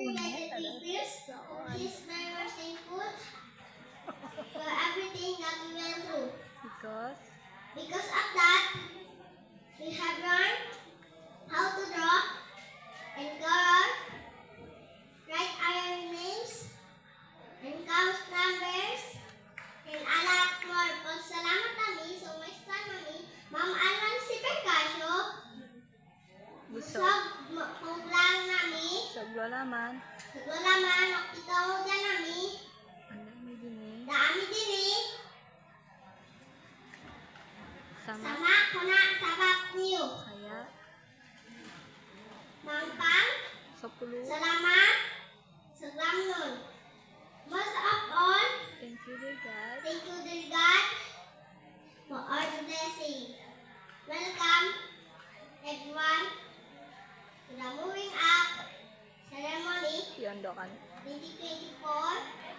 created details. He's very much thankful for everything that we went through. Because of that, we have learned how to draw and color, write our names, and count numbers, and a lot more. Salamat kami sa Maestra Mami, Ma'am Alan si Percasio, busog panglang nami, Saglolaman. ikaw dyan nami, dami dini, sama ko na sabak niyo. Kaya, Mangpang, sapuluh. salamat, saglam nun. Most of all, Thank you, dear God. thank you, dear God, for all the blessing. Welcome, everyone, to the moving up ceremony Yondokan. 2024.